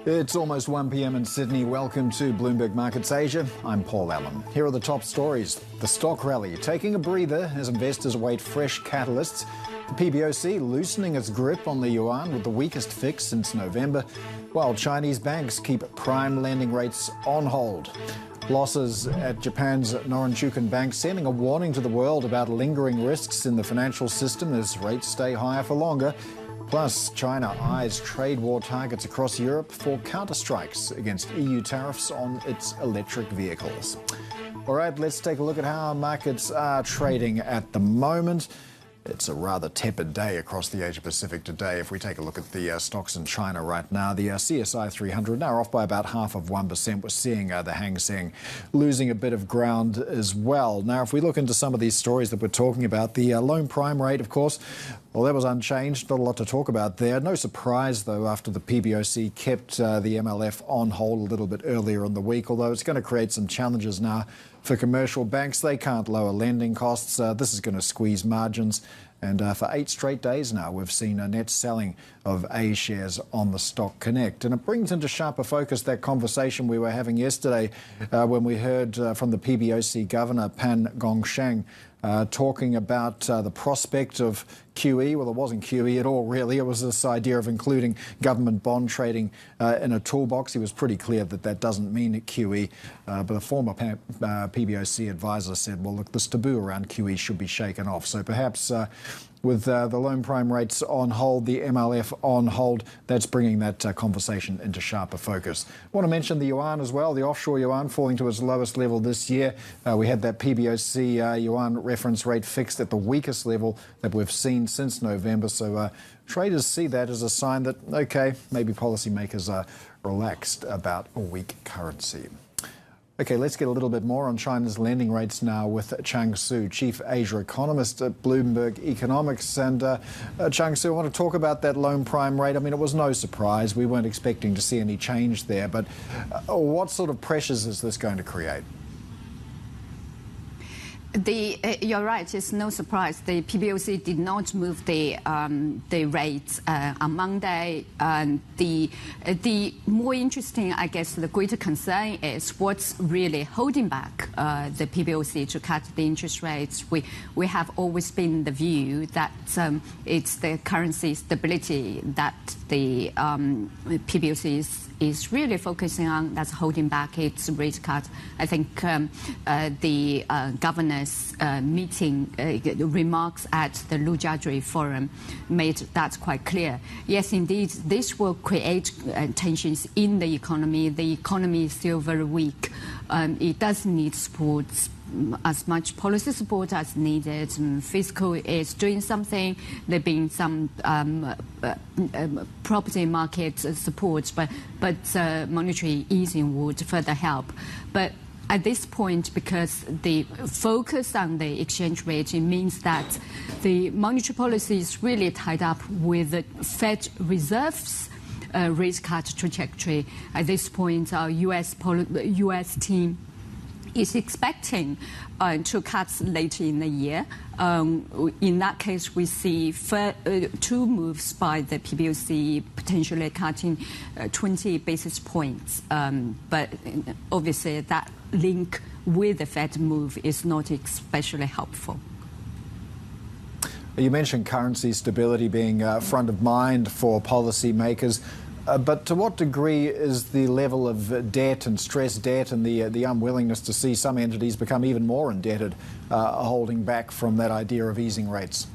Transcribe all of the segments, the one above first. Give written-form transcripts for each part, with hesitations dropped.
It's almost 1 p.m. in Sydney. Welcome to Bloomberg Markets Asia. I'm Paul Allen. Here are the top stories. The stock rally taking a breather as investors await fresh catalysts. The PBOC loosening its grip on the yuan with the weakest fix since November, while Chinese banks keep prime lending rates on hold. Losses at Japan's Norinchukin Bank sending a warning to the world about lingering risks in the financial system as rates stay higher for longer. Plus, China eyes trade war targets across Europe for counterstrikes against EU tariffs on its electric vehicles. All right, let's take a look at how our markets are trading at the moment. It's a rather tepid day across the Asia-Pacific today. If we take a look at the stocks in China right now, the CSI 300 now off by about 0.5%. We're seeing the Hang Seng losing a bit of ground as well. Now, if we look into some of these stories that we're talking about, the loan prime rate, of course, well, that was unchanged. Not a lot to talk about there. No surprise, though, after the PBOC kept the MLF on hold a little bit earlier in the week, although it's going to create some challenges now for commercial banks. They can't lower lending costs. This is going to squeeze margins. And for 8 straight days now, we've seen a net selling of A shares on the Stock Connect. And it brings into sharper focus that conversation we were having yesterday when we heard from the PBOC Governor, Pan Gongshang, talking about the prospect of QE. Well, it wasn't QE at all, really. It was this idea of including government bond trading in a toolbox. He was pretty clear that that doesn't mean QE. But the former PBOC advisor said, well, look, this taboo around QE should be shaken off. So perhaps with the loan prime rates on hold, the MLF on hold, that's bringing that conversation into sharper focus. I want to mention the yuan as well, the offshore yuan falling to its lowest level this year. We had that PBOC yuan reference rate fixed at the weakest level that we've seen since November. So traders see that as a sign that, okay, maybe policymakers are relaxed about a weak currency. Okay, let's get a little bit more on China's lending rates now with Chang Su, Chief Asia Economist at Bloomberg Economics. And Chang Su, I want to talk about that loan prime rate. I mean, it was no surprise. We weren't expecting to see any change there. But what sort of pressures is this going to create? You're right. It's no surprise. The PBOC did not move the rates on Monday. The more interesting, I guess, the greater concern is what's really holding back the PBOC to cut the interest rates. We have always been the view that it's the currency stability that the PBOC is really focusing on that's holding back its rate cut. I think the governor's meeting remarks at the Lujiazui Forum made that quite clear. Yes, indeed, this will create tensions in the economy. The economy is still very weak. It does need support, as much policy support as needed. Fiscal is doing something. There have been some property market support, but monetary easing would further help. But at this point, because the focus on the exchange rate, it means that the monetary policy is really tied up with the Fed Reserve's rate cut trajectory. At this point, our U.S. team is expecting 2 cuts later in the year. In that case, we see 2 moves by the PBOC, potentially cutting 20 basis points. But obviously, that link with the Fed move is not especially helpful. You mentioned currency stability being front of mind for policymakers. But to what degree is the level of debt and stress debt and the unwillingness to see some entities become even more indebted holding back from that idea of easing rates?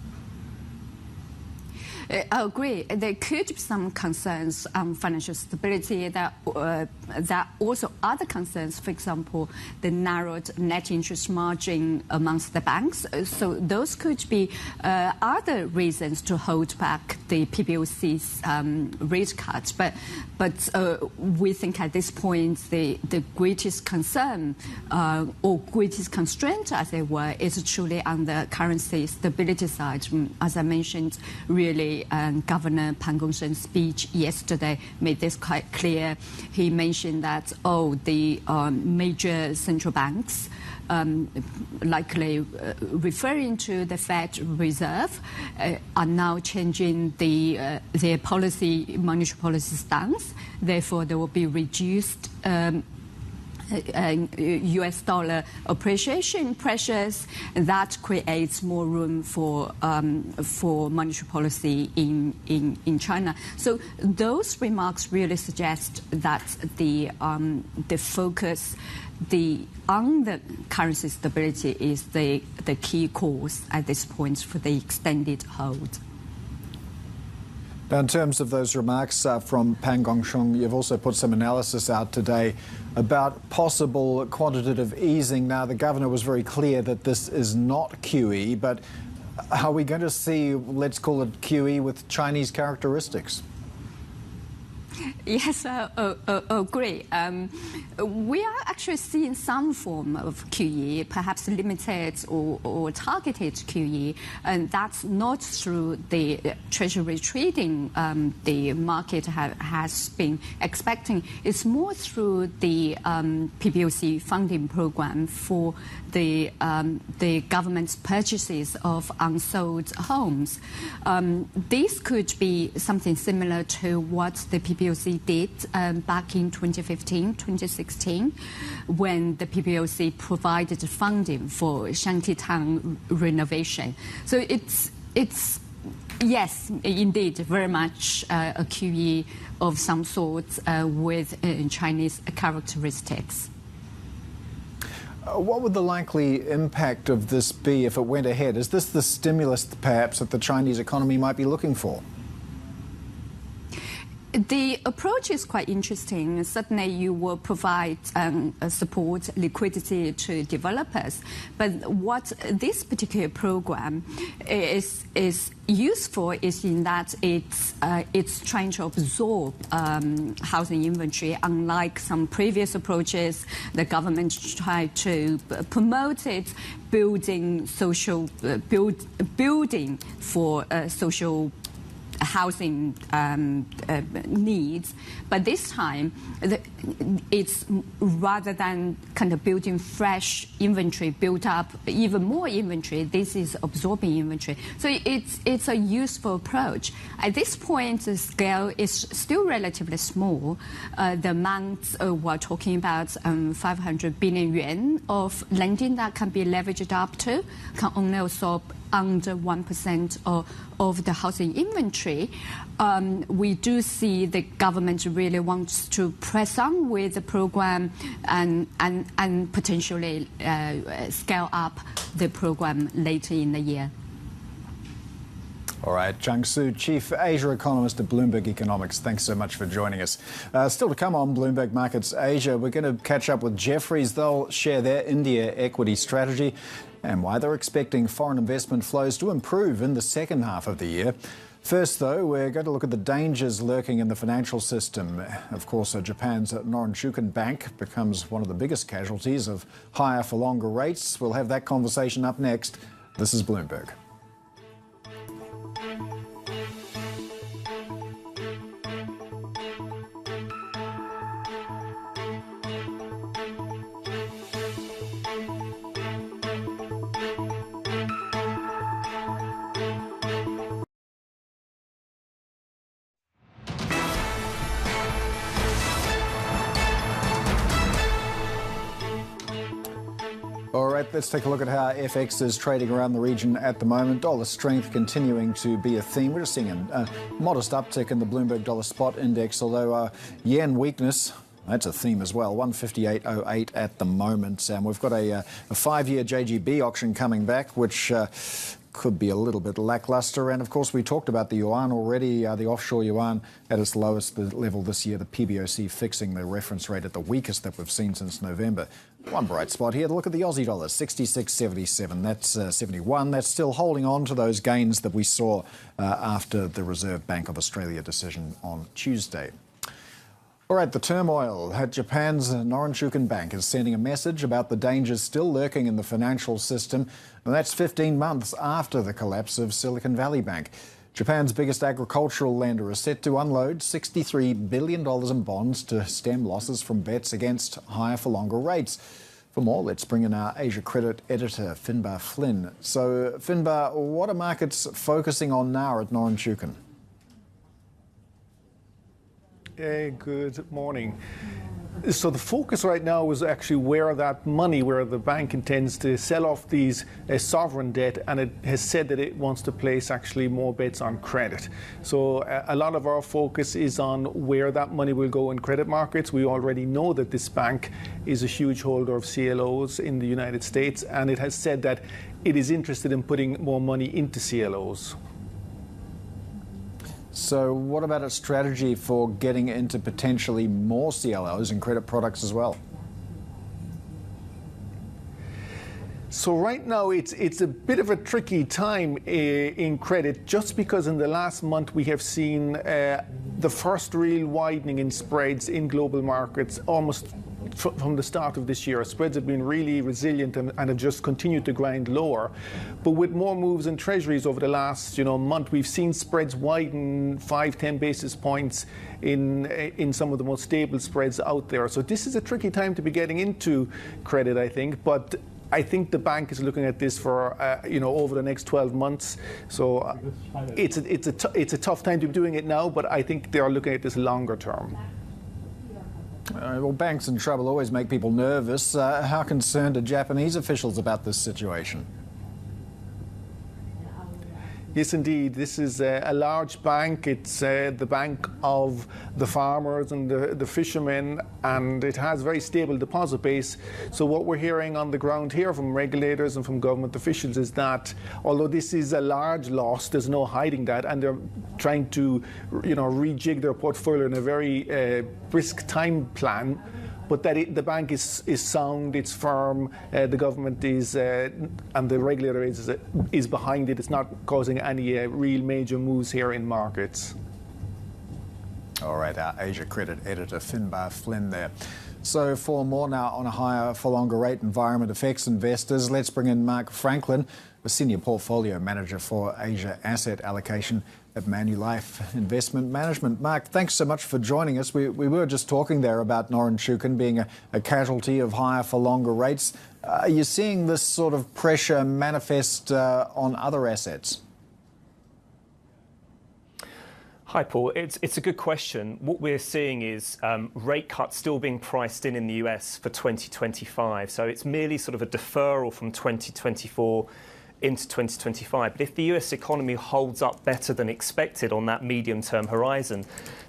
I agree. There could be some concerns on financial stability. That also other concerns, for example, the narrowed net interest margin amongst the banks. So those could be other reasons to hold back the PBOC's rate cut. But we think at this point the greatest concern or greatest constraint, as it were, is truly on the currency stability side. As I mentioned, really. Governor Pan Gongsheng's speech yesterday made this quite clear. He mentioned that, the major central banks likely referring to the Fed Reserve, are now changing their monetary policy stance. Therefore, there will be reduced US dollar appreciation pressures, and that creates more room for monetary policy in China. So those remarks really suggest that the focus on the currency stability is the key cause at this point for the extended hold. Now, in terms of those remarks from Pang Gongsheng, you've also put some analysis out today about possible quantitative easing. Now, the governor was very clear that this is not QE, but are we going to see, let's call it QE with Chinese characteristics? Yes, I agree. We are actually seeing some form of QE, perhaps limited or targeted QE, and that's not through the Treasury trading the market has been expecting. It's more through the PBOC funding program for the government's purchases of unsold homes. This could be something similar to what the PBOC did back in 2015, 2016, when the PBOC provided funding for shantytown renovation. So it's yes, indeed, very much a QE of some sort with Chinese characteristics. What would the likely impact of this be if it went ahead? Is this the stimulus, perhaps, that the Chinese economy might be looking for? The approach is quite interesting. Certainly, you will provide support, liquidity to developers. But what this particular program is useful is in that it's trying to absorb housing inventory. Unlike some previous approaches, the government tried to promote it, building building for social housing needs, but this time it's rather than kind of building fresh inventory, built up even more inventory, this is absorbing inventory. So it's a useful approach. At this point, the scale is still relatively small. The amount we're talking about 500 billion yuan of lending that can be leveraged up to can only absorb under 1% of the housing inventory. We do see the government really wants to press on with the program and potentially scale up the program later in the year. All right, Zhang Su, Chief Asia Economist at Bloomberg Economics. Thanks so much for joining us. Still to come on Bloomberg Markets Asia, we're going to catch up with Jefferies. They'll share their India equity strategy and why they're expecting foreign investment flows to improve in the second half of the year. First, though, we're going to look at the dangers lurking in the financial system. Of course, Japan's Norinchukin Bank becomes one of the biggest casualties of higher for longer rates. We'll have that conversation up next. This is Bloomberg. All right, let's take a look at how FX is trading around the region at the moment. Dollar strength continuing to be a theme. We're just seeing a modest uptick in the Bloomberg Dollar Spot Index, although yen weakness, that's a theme as well, 158.08 at the moment. And we've got a 5-year JGB auction coming back, which could be a little bit lackluster. And of course, we talked about the yuan already, the offshore yuan at its lowest level this year, the PBOC fixing the reference rate at the weakest that we've seen since November. One bright spot here, look at the Aussie dollar, 66.77, that's 71. That's still holding on to those gains that we saw after the Reserve Bank of Australia decision on Tuesday. All right, the turmoil at Japan's Norinchukin Bank is sending a message about the dangers still lurking in the financial system, and that's 15 months after the collapse of Silicon Valley Bank. Japan's biggest agricultural lender is set to unload $63 billion in bonds to stem losses from bets against higher for longer rates. For more, let's bring in our Asia Credit editor, Finbar Flynn. So, Finbar, what are markets focusing on now at Norinchukin? Good morning. So the focus right now is actually where the bank intends to sell off these sovereign debt, and it has said that it wants to place actually more bets on credit. So a lot of our focus is on where that money will go in credit markets. We already know that this bank is a huge holder of CLOs in the United States, and it has said that it is interested in putting more money into CLOs. So what about a strategy for getting into potentially more CLOs and credit products as well? So right now it's a bit of a tricky time in credit, just because in the last month we have seen the first real widening in spreads in global markets almost from the start of this year. Spreads have been really resilient and have just continued to grind lower. But with more moves in treasuries over the last month, we've seen spreads widen 5-10 basis points in some of the most stable spreads out there. So this is a tricky time to be getting into credit, I think. But I think the bank is looking at this for over the next 12 months. So it's a tough time to be doing it now, but I think they are looking at this longer term. Well, banks in trouble always make people nervous. How concerned are Japanese officials about this situation? Yes, indeed. This is a large bank. It's the bank of the farmers and the fishermen, and it has a very stable deposit base. So what we're hearing on the ground here from regulators and from government officials is that although this is a large loss, there's no hiding that, and they're trying to rejig their portfolio in a very brisk time plan. But that the bank is sound, it's firm, the government is, and the regulator is behind it. It's not causing any real major moves here in markets. All right, our Asia Credit editor, Finbar Flynn there. So for more now on a higher for longer rate environment affects investors, let's bring in Mark Franklin, a senior portfolio manager for Asia Asset Allocation at Manulife Investment Management. Mark, thanks so much for joining us. We were just talking there about Norinchukin being a casualty of higher for longer rates. Are you seeing this sort of pressure manifest on other assets? Hi, Paul. It's a good question. What we're seeing is rate cuts still being priced in the US for 2025. So it's merely sort of a deferral from 2024 into 2025. But if the US economy holds up better than expected on that medium-term horizon,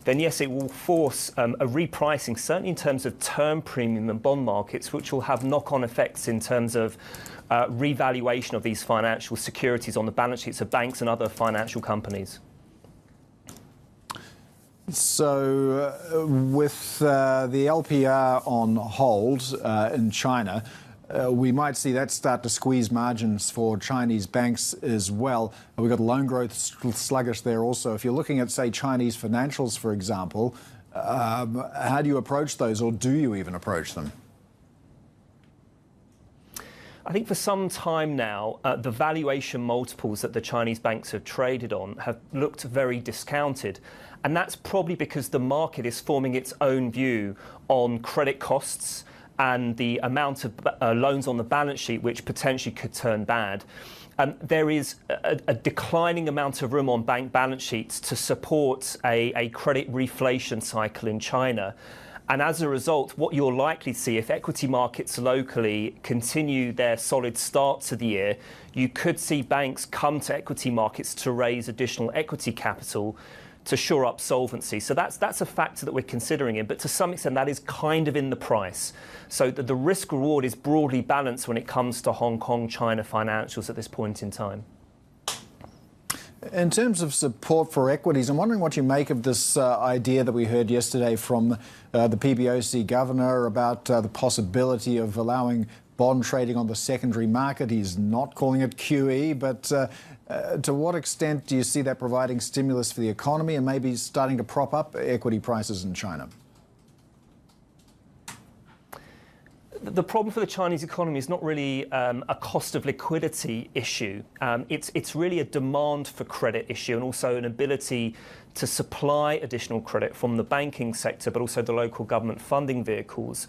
then yes, it will force a repricing, certainly in terms of term premium and bond markets, which will have knock-on effects in terms of revaluation of these financial securities on the balance sheets of banks and other financial companies. So with the LPR on hold in China, we might see that start to squeeze margins for Chinese banks as well. We've got loan growth sluggish there also. If you're looking at, say, Chinese financials, for example, how do you approach those, or do you even approach them? I think for some time now, the valuation multiples that the Chinese banks have traded on have looked very discounted. And that's probably because the market is forming its own view on credit costs and the amount of loans on the balance sheet, which potentially could turn bad. There is a declining amount of room on bank balance sheets to support a credit reflation cycle in China. And as a result, what you're likely to see, if equity markets locally continue their solid start to the year, you could see banks come to equity markets to raise additional equity capital to shore up solvency. So that's a factor that we're considering in, but to some extent that is kind of in the price. So the risk reward is broadly balanced when it comes to Hong Kong, China financials at this point in time. In terms of support for equities, I'm wondering what you make of this idea that we heard yesterday from the PBOC governor about the possibility of allowing bond trading on the secondary market. He's not calling it QE, but to what extent do you see that providing stimulus for the economy and maybe starting to prop up equity prices in China? The problem for the Chinese economy is not really a cost of liquidity issue. It's really a demand for credit issue and also an ability to supply additional credit from the banking sector, but also the local government funding vehicles.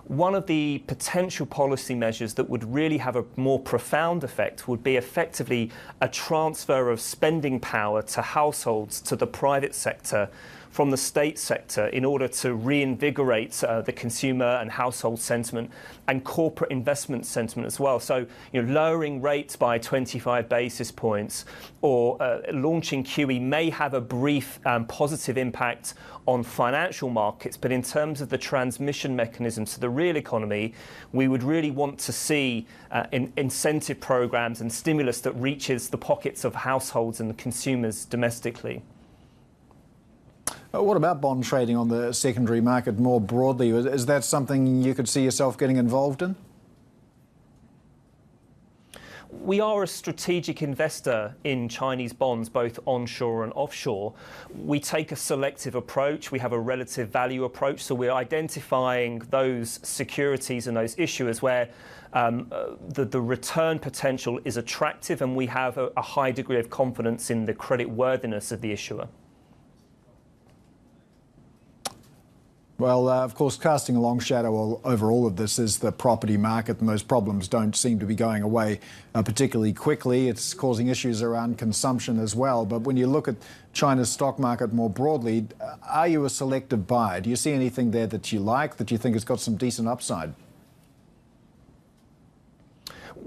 One of the potential policy measures that would really have a more profound effect would be effectively a transfer of spending power to households, to the private sector, from the state sector in order to reinvigorate the consumer and household sentiment and corporate investment sentiment as well. So, lowering rates by 25 basis points or launching QE may have a brief positive impact on financial markets, but in terms of the transmission mechanisms to the real economy, we would really want to see incentive programs and stimulus that reaches the pockets of households and consumers domestically. What about bond trading on the secondary market more broadly? Is that something you could see yourself getting involved in? We are a strategic investor in Chinese bonds, both onshore and offshore. We take a selective approach. We have a relative value approach. So we're identifying those securities and those issuers where the return potential is attractive, and we have a high degree of confidence in the credit worthiness of the issuer. Well, of course, casting a long shadow over all of this is the property market, and those problems don't seem to be going away particularly quickly. It's causing issues around consumption as well. But when you look at China's stock market more broadly, are you a selective buyer? Do you see anything there that you like, that you think has got some decent upside?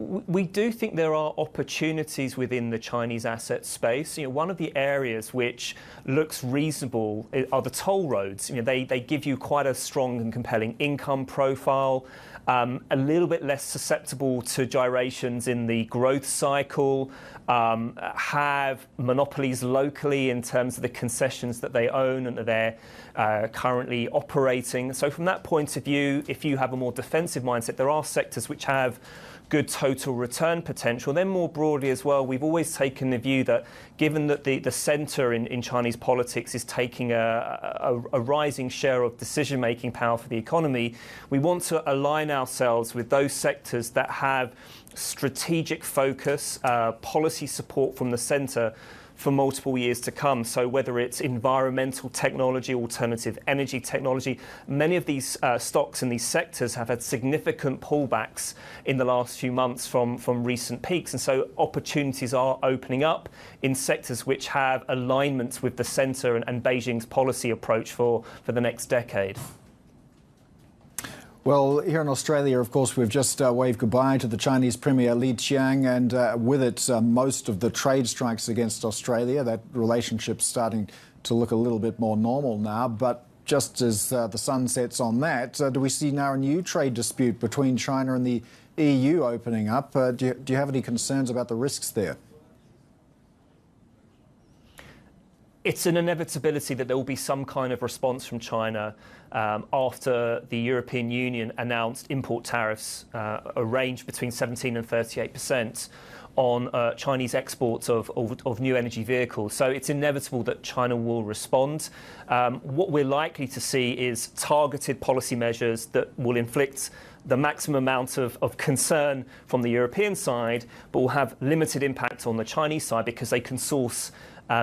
We do think there are opportunities within the Chinese asset space. One of the areas which looks reasonable are the toll roads. They give you quite a strong and compelling income profile, a little bit less susceptible to gyrations in the growth cycle, have monopolies locally in terms of the concessions that they own and that they're currently operating. So from that point of view, if you have a more defensive mindset, there are sectors which have good total return potential. Then more broadly as well, we've always taken the view that given that the centre in Chinese politics is taking a rising share of decision-making power for the economy, we want to align ourselves with those sectors that have strategic focus, policy support from the centre for multiple years to come. So whether it's environmental technology, alternative energy technology, many of these stocks in these sectors have had significant pullbacks in the last few months from recent peaks. And so opportunities are opening up in sectors which have alignments with the centre and Beijing's policy approach for the next decade. Well, here in Australia, of course, we've just waved goodbye to the Chinese Premier Li Qiang, and with it, most of the trade strikes against Australia. That relationship's starting to look a little bit more normal now. But just as the sun sets on that, do we see now a new trade dispute between China and the EU opening up? Do you have any concerns about the risks there? It's an inevitability that there will be some kind of response from China after the European Union announced import tariffs, a range between 17 and 38% on Chinese exports of new energy vehicles. So it's inevitable that China will respond. What we're likely to see is targeted policy measures that will inflict the maximum amount of concern from the European side, but will have limited impact on the Chinese side because they can source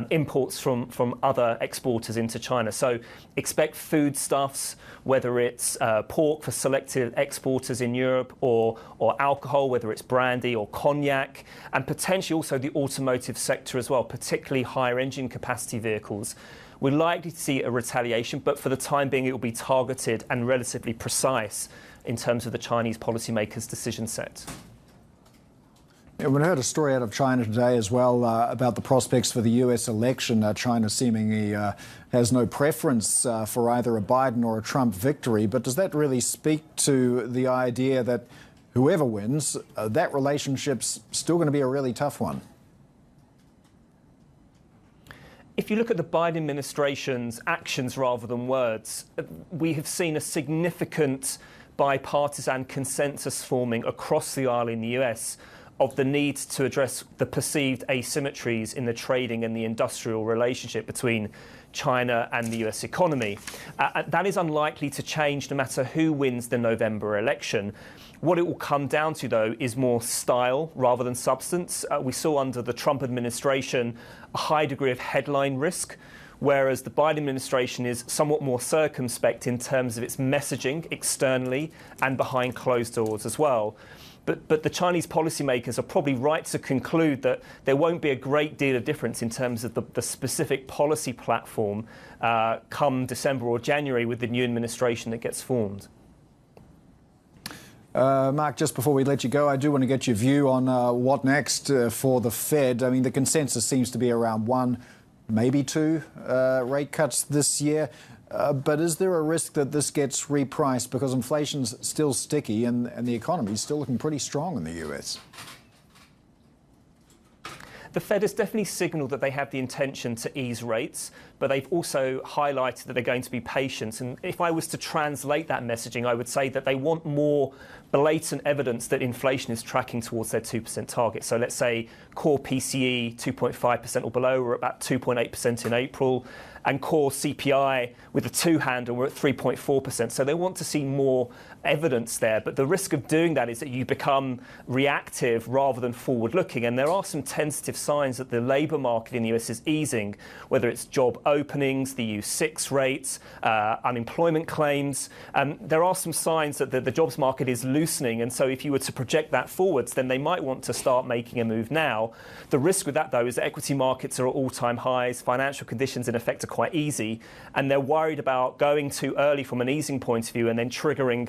imports from other exporters into China. So expect foodstuffs, whether it's pork for selected exporters in Europe or alcohol, whether it's brandy or cognac, and potentially also the automotive sector as well, particularly higher engine capacity vehicles. We're likely to see a retaliation, but for the time being, it will be targeted and relatively precise in terms of the Chinese policymakers' decision set. Yeah, we heard a story out of China today as well about the prospects for the US election. China seemingly has no preference for either a Biden or a Trump victory. But does that really speak to the idea that whoever wins, that relationship's still going to be a really tough one? If you look at the Biden administration's actions rather than words, we have seen a significant bipartisan consensus forming across the aisle in the US of the need to address the perceived asymmetries in the trading and the industrial relationship between China and the US economy. That is unlikely to change no matter who wins the November election. What it will come down to, though, is more style rather than substance. We saw under the Trump administration a high degree of headline risk, whereas the Biden administration is somewhat more circumspect in terms of its messaging externally and behind closed doors as well. But the Chinese policymakers are probably right to conclude that there won't be a great deal of difference in terms of the specific policy platform come December or January with the new administration that gets formed. Mark, just before we let you go, I do want to get your view on what next for the Fed. I mean, the consensus seems to be around 1, maybe 2 rate cuts this year. But is there a risk that this gets repriced because inflation's still sticky and the economy's still looking pretty strong in the US? The Fed has definitely signalled that they have the intention to ease rates, but they've also highlighted that they're going to be patient. And if I was to translate that messaging, I would say that they want more blatant evidence that inflation is tracking towards their 2% target. So let's say core PCE 2.5% or below, we're about 2.8% in April, and core CPI with a 2 handle, we're at 3.4%. So they want to see more evidence there. But the risk of doing that is that you become reactive rather than forward-looking. And there are some tentative signs that the labour market in the US is easing, whether it's job openings, the U6 rates, unemployment claims. There are some signs that the jobs market is loosening. And so if you were to project that forwards, then they might want to start making a move now. The risk with that, though, is that equity markets are at all-time highs. Financial conditions, in effect, are quite easy. And they're worried about going too early from an easing point of view and then triggering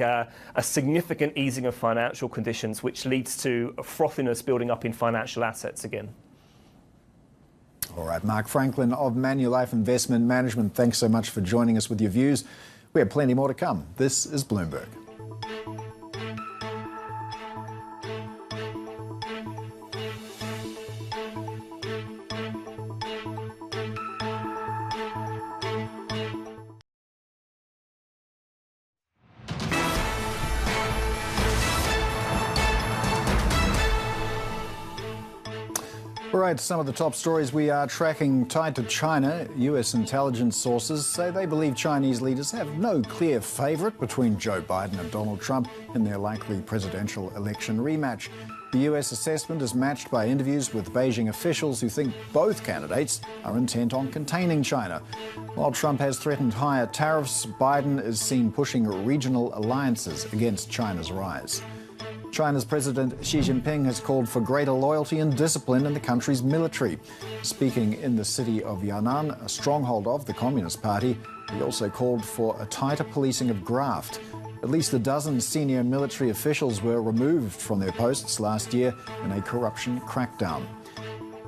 a significant easing of financial conditions, which leads to a frothiness building up in financial assets again. All right, Mark Franklin of Manulife Investment Management, thanks so much for joining us with your views. We have plenty more to come. This is Bloomberg. All right, some of the top stories we are tracking tied to China. US intelligence sources say they believe Chinese leaders have no clear favourite between Joe Biden and Donald Trump in their likely presidential election rematch. The US assessment is matched by interviews with Beijing officials who think both candidates are intent on containing China. While Trump has threatened higher tariffs, Biden is seen pushing regional alliances against China's rise. China's President Xi Jinping has called for greater loyalty and discipline in the country's military. Speaking in the city of Yan'an, a stronghold of the Communist Party, he also called for a tighter policing of graft. At least a dozen senior military officials were removed from their posts last year in a corruption crackdown.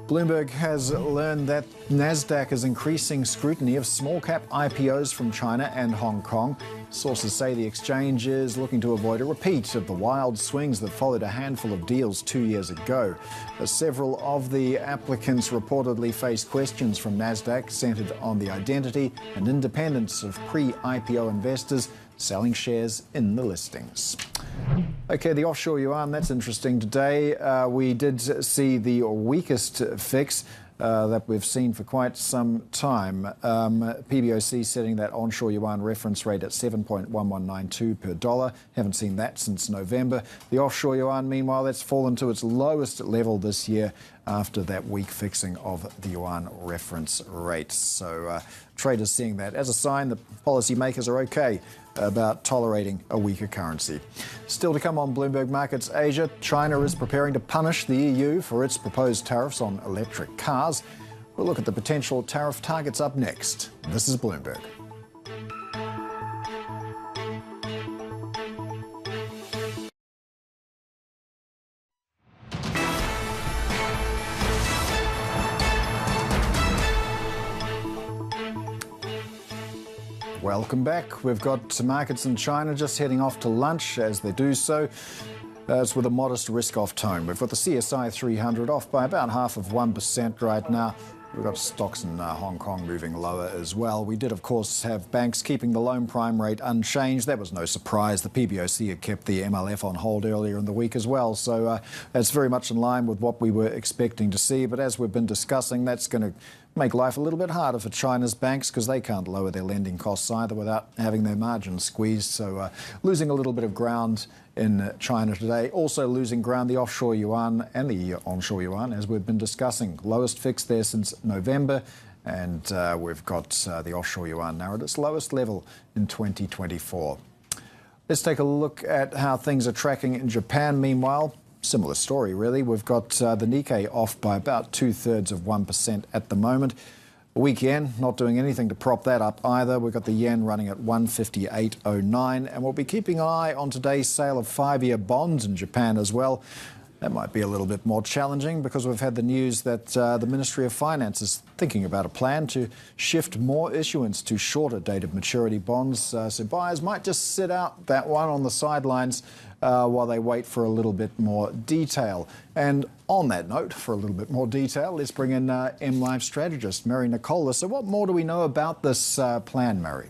Bloomberg has learned that Nasdaq is increasing scrutiny of small-cap IPOs from China and Hong Kong. Sources say the exchange is looking to avoid a repeat of the wild swings that followed a handful of deals 2 years ago. Several of the applicants reportedly faced questions from Nasdaq centered on the identity and independence of pre-IPO investors selling shares in the listings. Okay, the offshore yuan, that's interesting. Today, we did see the weakest fix that we've seen for quite some time. PBOC setting that onshore yuan reference rate at 7.1192 per dollar. Haven't seen that since November. The offshore yuan, meanwhile, that's fallen to its lowest level this year after that weak fixing of the yuan reference rate. So traders seeing that as a sign that policymakers are okay about tolerating a weaker currency. Still to come on Bloomberg Markets Asia, China is preparing to punish the EU for its proposed tariffs on electric cars. We'll look at the potential tariff targets up next. This is Bloomberg. Welcome back. We've got markets in China just heading off to lunch. As they do so, it's with a modest risk-off tone. We've got the CSI 300 off by about 0.5% right now. We've got stocks in Hong Kong moving lower as well. We did, of course, have banks keeping the loan prime rate unchanged. That was no surprise. The PBOC had kept the MLF on hold earlier in the week as well. So that's very much in line with what we were expecting to see. But as we've been discussing, that's going to make life a little bit harder for China's banks because they can't lower their lending costs either without having their margins squeezed. So losing a little bit of ground in China today. Also losing ground the offshore yuan and the onshore yuan, as we've been discussing. Lowest fix there since November And we've got the offshore yuan now at its lowest level in 2024. Let's take a look at how things are tracking in Japan. Meanwhile, similar story, really. We've got the Nikkei off by about 2/3% at the moment. A weak yen, not doing anything to prop that up either. We've got the yen running at 158.09, and we'll be keeping an eye on today's sale of 5-year bonds in Japan as well. That might be a little bit more challenging because we've had the news that the Ministry of Finance is thinking about a plan to shift more issuance to shorter dated maturity bonds. So buyers might just sit out that one on the sidelines while they wait for a little bit more detail. And on that note, for a little bit more detail, let's bring in MLive strategist Mary Nicola. So what more do we know about this plan, Mary?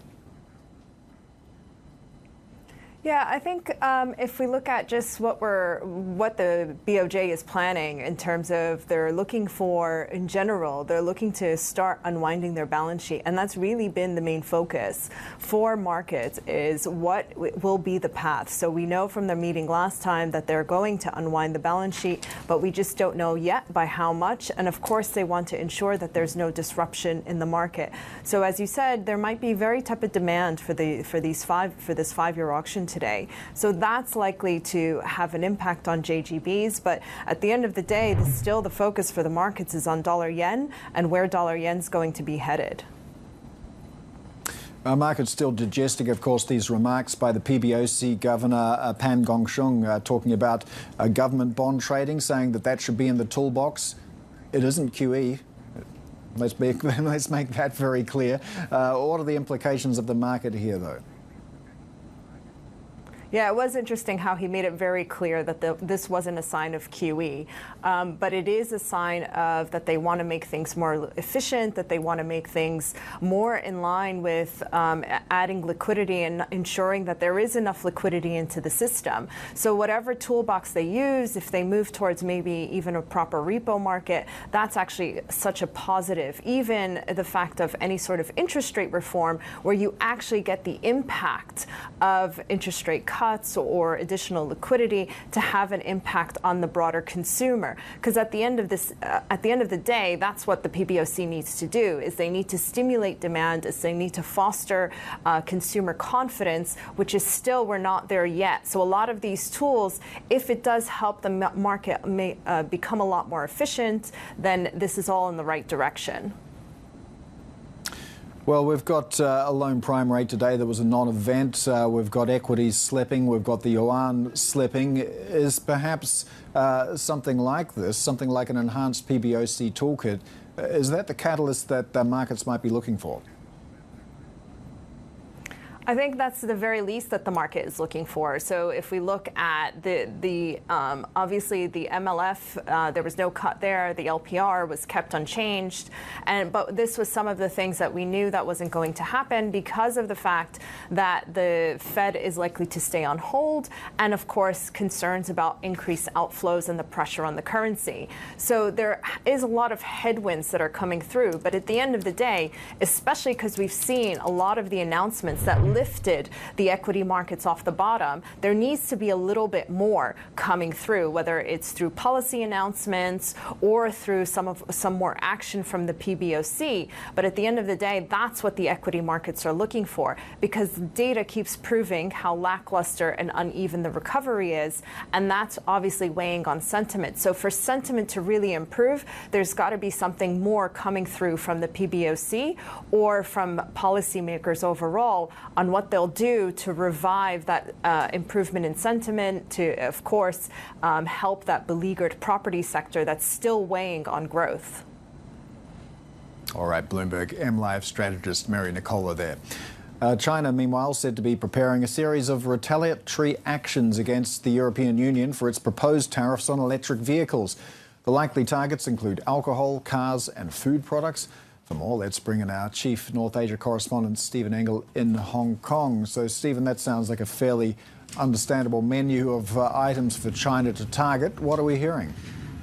Yeah, I think if we look at just what the BOJ is planning in terms of they're looking for, in general, they're looking to start unwinding their balance sheet. And that's really been the main focus for markets, is what will be the path. So we know from their meeting last time that they're going to unwind the balance sheet, but we just don't know yet by how much. And of course, they want to ensure that there's no disruption in the market. So as you said, there might be very tepid demand for this 5-year auction today. So that's likely to have an impact on JGBs. But at the end of the day, still the focus for the markets is on dollar yen and where dollar yen's going to be headed. Our market's still digesting, of course, these remarks by the PBOC Governor Pan Gongshung talking about government bond trading, saying that should be in the toolbox. It isn't QE. Let's make that very clear. What are the implications of the market here, though? Yeah, it was interesting how he made it very clear that this wasn't a sign of QE, but it is a sign of that they want to make things more efficient, that they want to make things more in line with adding liquidity and ensuring that there is enough liquidity into the system. So whatever toolbox they use, if they move towards maybe even a proper repo market, that's actually such a positive. Even the fact of any sort of interest rate reform where you actually get the impact of interest rate cuts or additional liquidity to have an impact on the broader consumer. Because at the end of the day, that's what the PBOC needs to do, is they need to stimulate demand, is they need to foster consumer confidence, which is still, we're not there yet. So a lot of these tools, if it does help the market become a lot more efficient, then this is all in the right direction. Well, we've got a loan prime rate today that was a non-event. We've got equities slipping. We've got the yuan slipping. Is perhaps something like this, something like an enhanced PBOC toolkit, is that the catalyst that markets might be looking for? I think that's the very least that the market is looking for. So if we look at obviously the MLF, there was no cut there. The LPR was kept unchanged, but this was some of the things that we knew that wasn't going to happen because of the fact that the Fed is likely to stay on hold, and of course concerns about increased outflows and the pressure on the currency. So there is a lot of headwinds that are coming through. But at the end of the day, especially because we've seen a lot of the announcements that lifted the equity markets off the bottom, there needs to be a little bit more coming through, whether it's through policy announcements or through some more action from the PBOC. But at the end of the day, that's what the equity markets are looking for, because data keeps proving how lackluster and uneven the recovery is, and that's obviously weighing on sentiment. So for sentiment to really improve, there's got to be something more coming through from the PBOC or from policymakers overall on what they'll do to revive that improvement in sentiment, to, of course, help that beleaguered property sector that's still weighing on growth. All right, Bloomberg MLive strategist Mary Nicola there. China, meanwhile, said to be preparing a series of retaliatory actions against the European Union for its proposed tariffs on electric vehicles. The likely targets include alcohol, cars and food products. For more, let's bring in our chief North Asia correspondent, Stephen Engel, in Hong Kong. So, Stephen, that sounds like a fairly understandable menu of items for China to target. What are we hearing?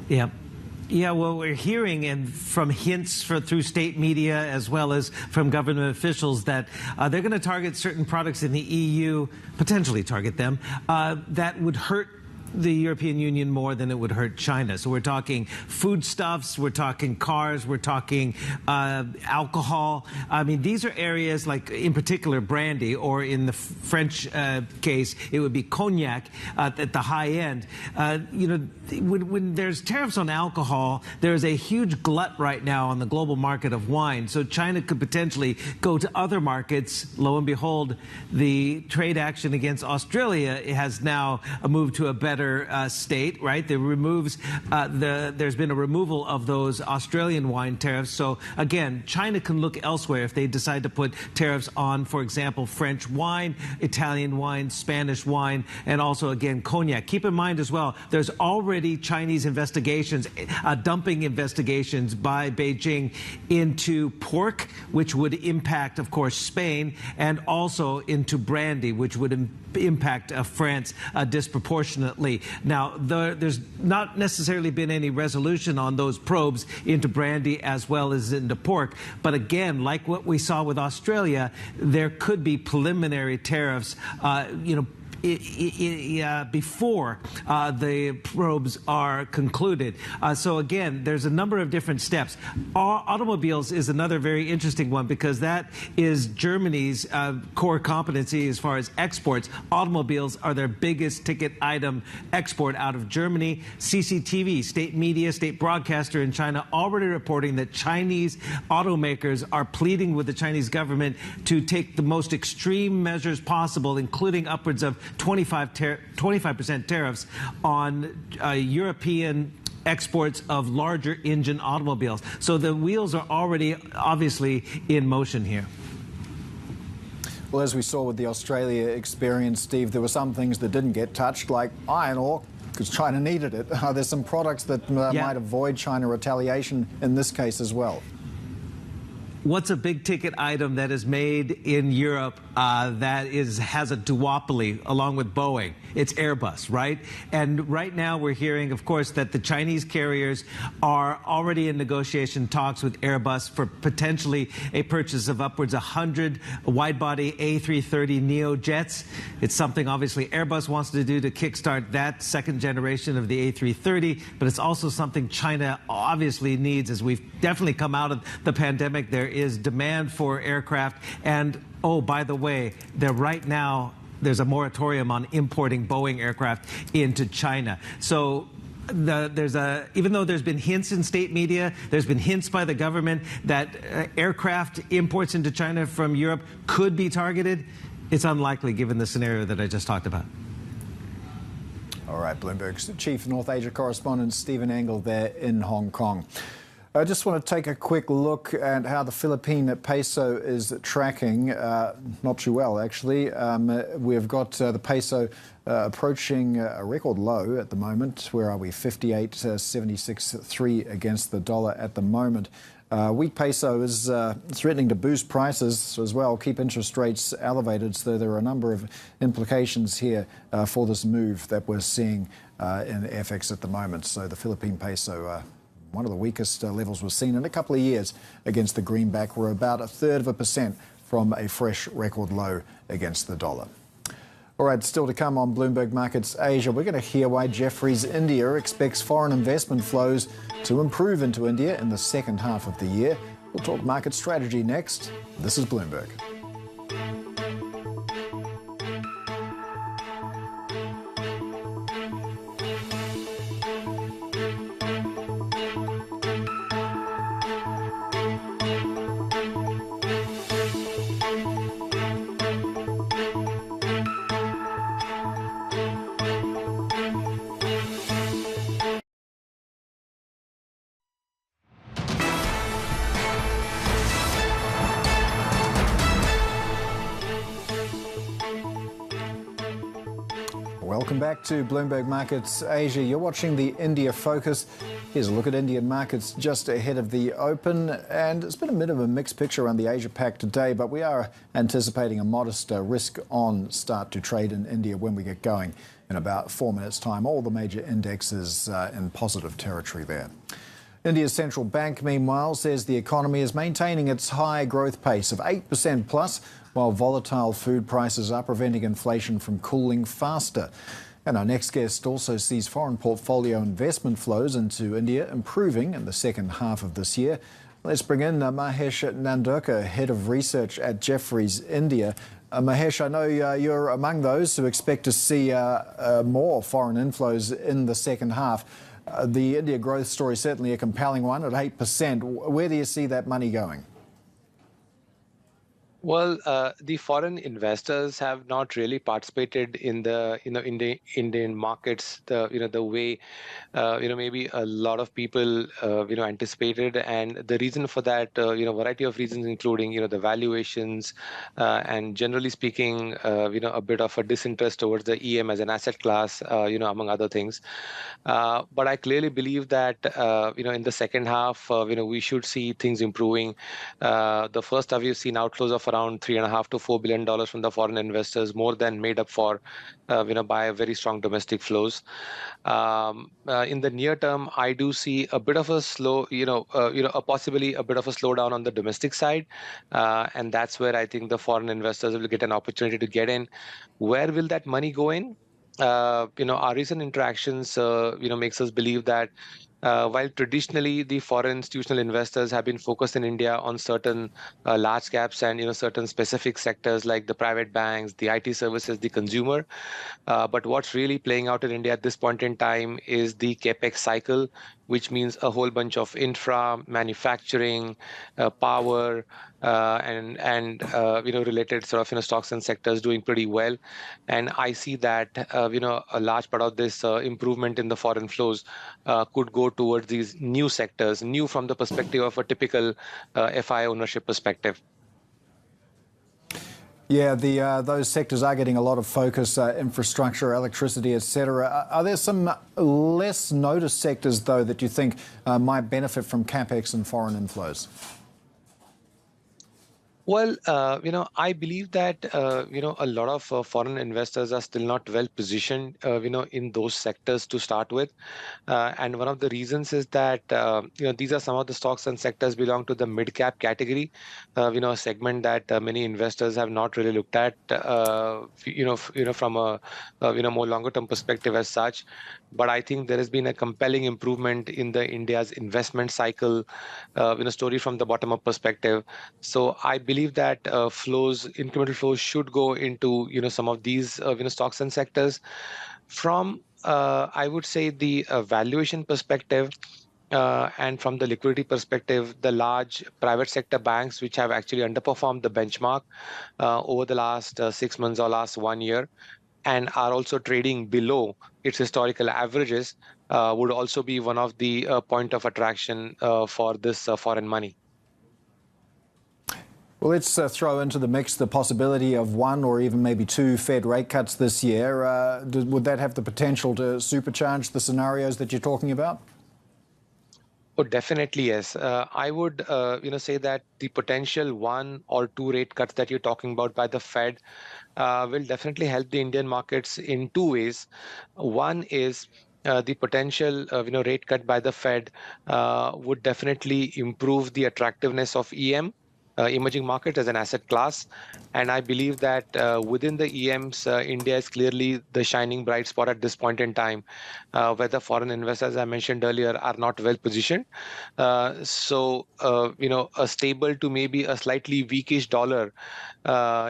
Yeah, well, we're hearing, and from hints through state media as well as from government officials, that they're going to target certain products in the EU, potentially target them, that would hurt the European Union more than it would hurt China. So we're talking foodstuffs, we're talking cars, we're talking alcohol. I mean, these are areas like, in particular, brandy, or in the French case, it would be cognac at the high end. When there's tariffs on alcohol, there's a huge glut right now on the global market of wine. So China could potentially go to other markets. Lo and behold, the trade action against Australia has now moved to a better state, right? There's been a removal of those Australian wine tariffs. So again, China can look elsewhere if they decide to put tariffs on, for example, French wine, Italian wine, Spanish wine, and also, again, cognac. Keep in mind as well, there's already Chinese investigations, dumping investigations by Beijing into pork, which would impact, of course, Spain, and also into brandy, which would impact France disproportionately. Now, there's not necessarily been any resolution on those probes into brandy as well as into pork. But again, like what we saw with Australia, there could be preliminary tariffs, before the probes are concluded. So again, there's a number of different steps. Automobiles is another very interesting one, because that is Germany's core competency as far as exports. Automobiles are their biggest ticket item export out of Germany. CCTV, state media, state broadcaster in China, already reporting that Chinese automakers are pleading with the Chinese government to take the most extreme measures possible, including upwards of 25% tariffs on European exports of larger engine automobiles. So the wheels are already obviously in motion here. Well, as we saw with the Australia experience, Steve, there were some things that didn't get touched, like iron ore, because China needed it. There's some products that might avoid China retaliation in this case as well. What's a big ticket item that is made in Europe that has a duopoly along with Boeing? It's Airbus, right? And right now we're hearing, of course, that the Chinese carriers are already in negotiation talks with Airbus for potentially a purchase of upwards of 100 wide-body A330 Neo jets. It's something, obviously, Airbus wants to do to kickstart that second generation of the A330, but it's also something China obviously needs. As we've definitely come out of the pandemic, there is demand for aircraft. And, oh, by the way, there's a moratorium on importing Boeing aircraft into China. So even though there's been hints in state media, there's been hints by the government that aircraft imports into China from Europe could be targeted, it's unlikely given the scenario that I just talked about. All right, Bloomberg's Chief North Asia Correspondent Stephen Engel there in Hong Kong. I just want to take a quick look at how the Philippine peso is tracking. Not too well, actually. We've got the peso approaching a record low at the moment. Where are we? 58.76.3 against the dollar at the moment. Weak peso is threatening to boost prices as well, keep interest rates elevated. So there are a number of implications here for this move that we're seeing in FX at the moment. So the Philippine peso, one of the weakest levels we've seen in a couple of years against the greenback. We're about 1/3% from a fresh record low against the dollar. All right, still to come on Bloomberg Markets Asia, we're going to hear why Jefferies India expects foreign investment flows to improve into India in the second half of the year. We'll talk market strategy next. This is Bloomberg. Welcome back to Bloomberg Markets Asia. You're watching the India Focus. Here's a look at Indian markets just ahead of the open. And it's been a bit of a mixed picture around the Asia Pac today, but we are anticipating a modest risk-on start to trade in India when we get going in about 4 minutes' time. All the major indexes in positive territory there. India's central bank, meanwhile, says the economy is maintaining its high growth pace of 8% plus, while volatile food prices are preventing inflation from cooling faster. And our next guest also sees foreign portfolio investment flows into India improving in the second half of this year. Let's bring in Mahesh Nandurkar, Head of Research at Jefferies India. Mahesh, I know you're among those who expect to see more foreign inflows in the second half. The India growth story is certainly a compelling one at 8%. Where do you see that money going? Well, the foreign investors have not really participated in the in the Indian markets the way maybe a lot of people anticipated, and the reason for that variety of reasons, including the valuations and generally speaking a bit of a disinterest towards the EM as an asset class, among other things. But I clearly believe that in the second half we should see things improving. The first half we've seen outflows of around $3.5 to $4 billion from the foreign investors, more than made up for by very strong domestic flows. In the near term, I do see a bit of a possibly a bit of a slowdown on the domestic side, and that's where I think the foreign investors will get an opportunity to get in. Where will that money go in? Our recent interactions makes us believe that while traditionally the foreign institutional investors have been focused in India on certain large caps and certain specific sectors like the private banks, the IT services, the consumer, but what's really playing out in India at this point in time is the capex cycle, which means a whole bunch of infra, manufacturing, power, and related sort of stocks and sectors doing pretty well. And I see that a large part of this improvement in the foreign flows could go towards these new sectors, new from the perspective of a typical FI ownership perspective. Yeah, those sectors are getting a lot of focus, infrastructure, electricity, etc. Are there some less noticed sectors, though, that you think might benefit from capex and foreign inflows? Well, I believe that, a lot of foreign investors are still not well positioned, in those sectors to start with. And one of the reasons is that, these are some of the stocks and sectors belong to the mid-cap category, a segment that many investors have not really looked at, from a, more longer-term perspective as such. But I think there has been a compelling improvement in the India's investment cycle, story from the bottom-up perspective. So I believe that incremental flows should go into some of these stocks and sectors. From I would say the valuation perspective, and from the liquidity perspective, the large private sector banks which have actually underperformed the benchmark over the last 6 months or last 1 year, and are also trading below its historical averages, would also be one of the point of attraction for this foreign money. Well, let's throw into the mix the possibility of 1 or even maybe 2 Fed rate cuts this year. Would that have the potential to supercharge the scenarios that you're talking about? Oh, definitely, yes. I would, say that the potential 1 or 2 rate cuts that you're talking about by the Fed will definitely help the Indian markets in 2 ways. One is the potential, rate cut by the Fed would definitely improve the attractiveness of EM. Emerging markets as an asset class. And I believe that within the EMs, India is clearly the shining bright spot at this point in time, where the foreign investors, as I mentioned earlier, are not well positioned. So, a stable to maybe a slightly weakish dollar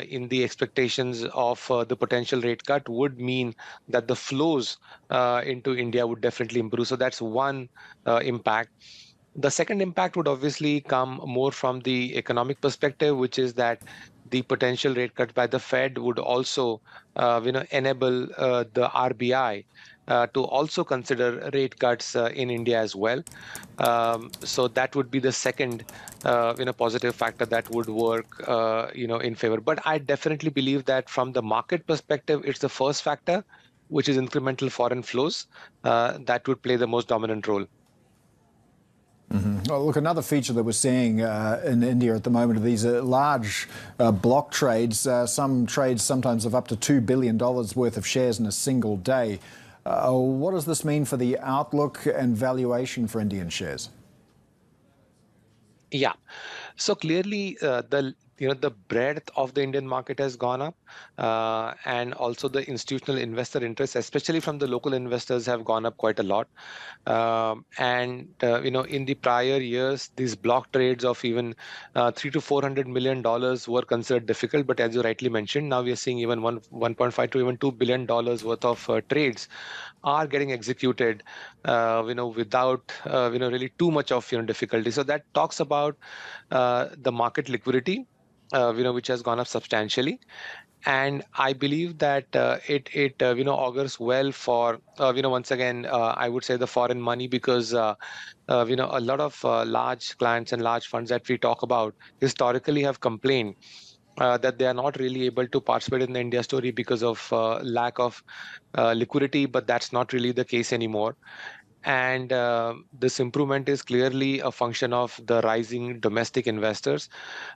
in the expectations of the potential rate cut would mean that the flows into India would definitely improve. So that's one impact. The second impact would obviously come more from the economic perspective, which is that the potential rate cut by the Fed would also, enable the RBI to also consider rate cuts in India as well. So that would be the second, positive factor that would work, in favor. But I definitely believe that from the market perspective, it's the first factor, which is incremental foreign flows, that would play the most dominant role. Mm-hmm. Well, look, another feature that we're seeing in India at the moment are these large block trades, some trades sometimes of up to $2 billion worth of shares in a single day. What does this mean for the outlook and valuation for Indian shares? Yeah. So clearly, the the breadth of the Indian market has gone up, and also the institutional investor interest, especially from the local investors, have gone up quite a lot. In the prior years, these block trades of even $300 to $400 million were considered difficult. But as you rightly mentioned, now we are seeing even 1.5 to even $2 billion worth of trades are getting executed, without really too much of difficulty. So that talks about the market liquidity, which has gone up substantially. And I believe that it augurs well for once again, I would say, the foreign money, because a lot of large clients and large funds that we talk about historically have complained that they are not really able to participate in the India story because of lack of liquidity, but that's not really the case anymore. And this improvement is clearly a function of the rising domestic investors.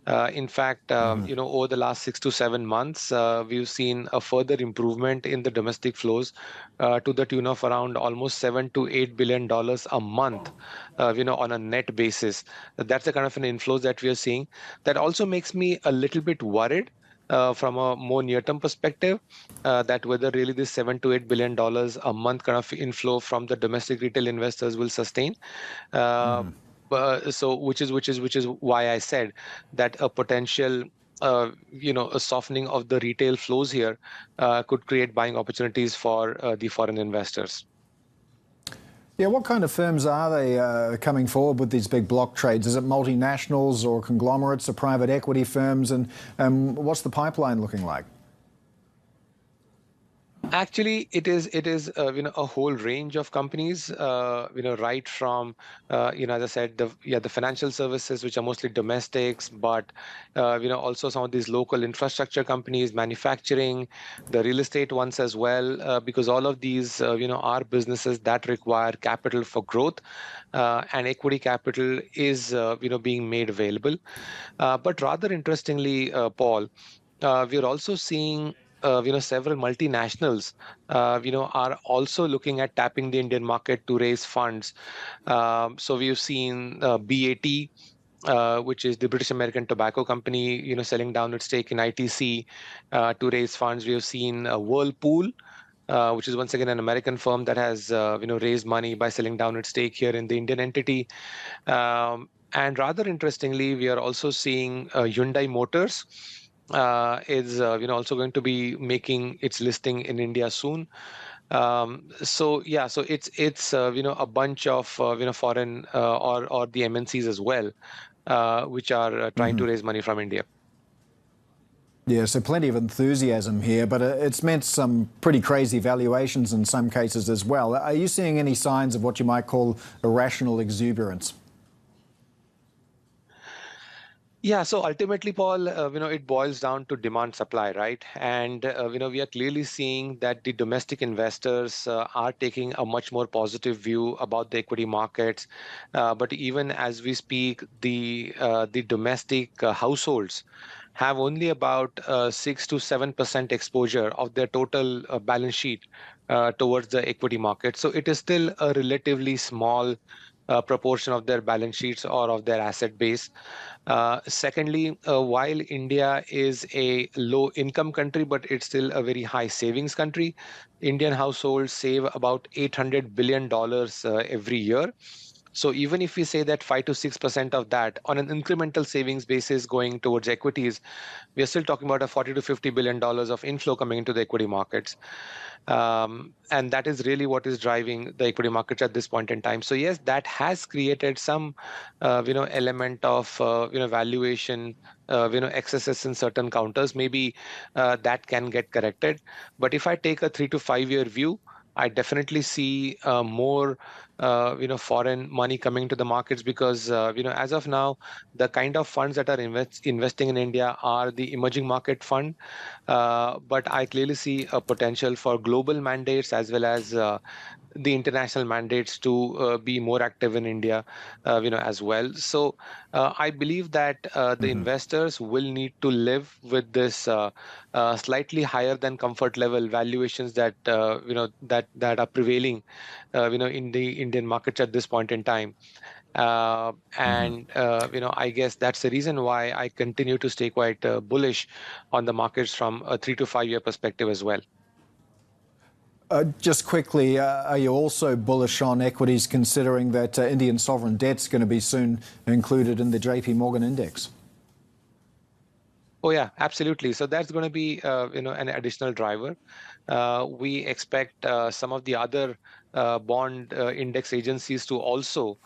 In fact, over the last 6 to 7 months, we've seen a further improvement in the domestic flows to the tune of around almost $7 to $8 billion a month, on a net basis. That's the kind of an inflows that we are seeing. That also makes me a little bit worried from a more near-term perspective, that whether really this $7 to $8 billion a month kind of inflow from the domestic retail investors will sustain. So which is why I said that a potential a softening of the retail flows here could create buying opportunities for the foreign investors. Yeah, what kind of firms are they coming forward with these big block trades? Is it multinationals or conglomerates or private equity firms? And what's the pipeline looking like? Actually, it is a whole range of companies, right from as I said, the financial services, which are mostly domestics, but also some of these local infrastructure companies, manufacturing, the real estate ones as well, because all of these are businesses that require capital for growth, and equity capital is being made available. But rather interestingly, Paul, we're also seeing several multinationals, are also looking at tapping the Indian market to raise funds. So we've seen BAT, which is the British American Tobacco Company, selling down its stake in ITC to raise funds. We have seen Whirlpool, which is once again an American firm that has raised money by selling down its stake here in the Indian entity. And rather interestingly, we are also seeing Hyundai Motors is also going to be making its listing in India soon. So it's a bunch of foreign or the MNCs as well, which are trying to raise money from India. Yeah, so plenty of enthusiasm here, but it's meant some pretty crazy valuations in some cases as well. Are you seeing any signs of what you might call irrational exuberance? Yeah, so ultimately, Paul, it boils down to demand supply, right? And we are clearly seeing that the domestic investors are taking a much more positive view about the equity markets. But even as we speak, the domestic households have only about 6 to 7% exposure of their total balance sheet towards the equity market. So it is still a relatively small proportion of their balance sheets or of their asset base. Secondly, while India is a low income country, but it's still a very high savings country, Indian households save about $800 billion every year. So even if we say that 5 to 6% of that on an incremental savings basis going towards equities, we are still talking about a $40 to $50 billion of inflow coming into the equity markets. And that is really what is driving the equity markets at this point in time. So yes, that has created some, element of, valuation, excesses in certain counters. Maybe that can get corrected. But if I take a 3 to 5 year view, I definitely see more, foreign money coming to the markets because, as of now, the kind of funds that are investing in India are the emerging market fund. But I clearly see a potential for global mandates as well as the international mandates to be more active in India, as well. So I believe that the investors will need to live with this slightly higher than comfort level valuations that that are prevailing, in the Indian markets at this point in time. I guess that's the reason why I continue to stay quite bullish on the markets from a 3 to 5 year perspective as well. Just quickly, are you also bullish on equities, considering that Indian sovereign debt's going to be soon included in the JP Morgan index? Oh yeah, absolutely. So that's going to be an additional driver. We expect some of the other bond index agencies to also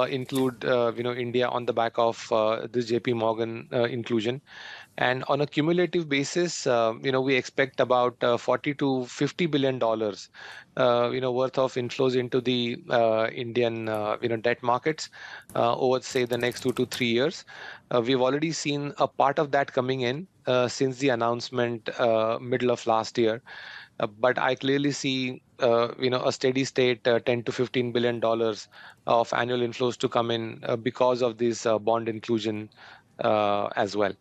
include India on the back of the JP Morgan inclusion. And on a cumulative basis, we expect about 40 to 50 billion dollars, worth of inflows into the Indian, debt markets over, say, the next 2 to 3 years. We've already seen a part of that coming in since the announcement middle of last year. But I clearly see, a steady state 10 to 15 billion dollars of annual inflows to come in because of this bond inclusion as well.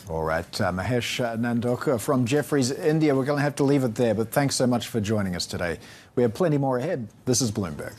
All right, Mahesh Nandok from Jefferies India. We're going to have to leave it there, but thanks so much for joining us today. We have plenty more ahead. This is Bloomberg.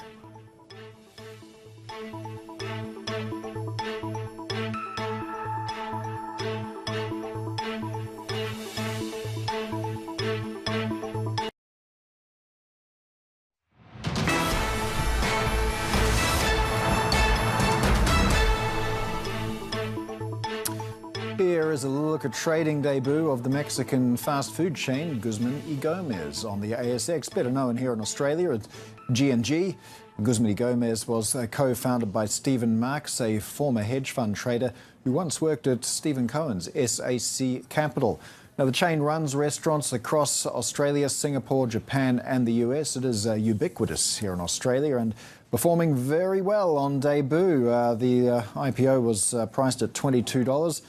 Here is a look at trading debut of the Mexican fast food chain Guzman y Gomez on the ASX, better known here in Australia as G&G. Guzman y Gomez was co-founded by Stephen Marks, a former hedge fund trader who once worked at Stephen Cohen's SAC Capital. Now, the chain runs restaurants across Australia, Singapore, Japan and the US. It is ubiquitous here in Australia and performing very well on debut. The IPO was priced at $22.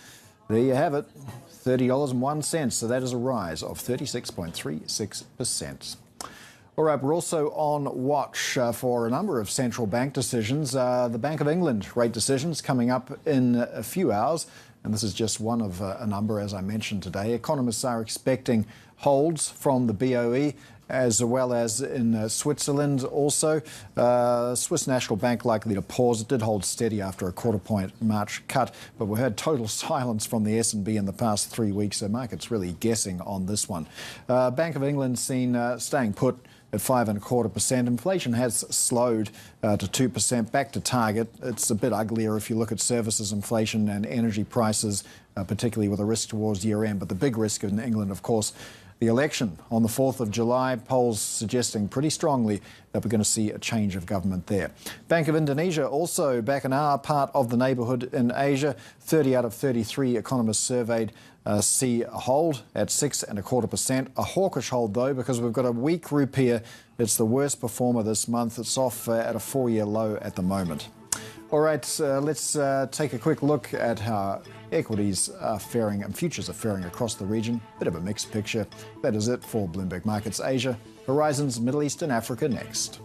There you have it, $30.01. So that is a rise of 36.36%. All right, we're also on watch for a number of central bank decisions. The Bank of England rate decisions coming up in a few hours. And this is just one of a number, as I mentioned today. Economists are expecting holds from the BOE, as well as in Switzerland also. Swiss National Bank likely to pause. It did hold steady after a quarter-point March cut, but we heard total silence from the S&B in the past 3 weeks, so markets really guessing on this one. Bank of England seen staying put at 5.25%. Inflation has slowed to 2%, back to target. It's a bit uglier if you look at services inflation and energy prices, particularly with a risk towards year end. But the big risk in England, of course, the election on the 4th of July, polls suggesting pretty strongly that we're going to see a change of government there. Bank of Indonesia also back in our part of the neighbourhood in Asia. 30 out of 33 economists surveyed see a hold at 6.25%. A hawkish hold, though, because we've got a weak rupiah. It's the worst performer this month. It's off at a 4-year low at the moment. All right, let's take a quick look at how equities are faring and futures are faring across the region. Bit of a mixed picture. That is it for Bloomberg Markets Asia. Horizons Middle East and Africa next.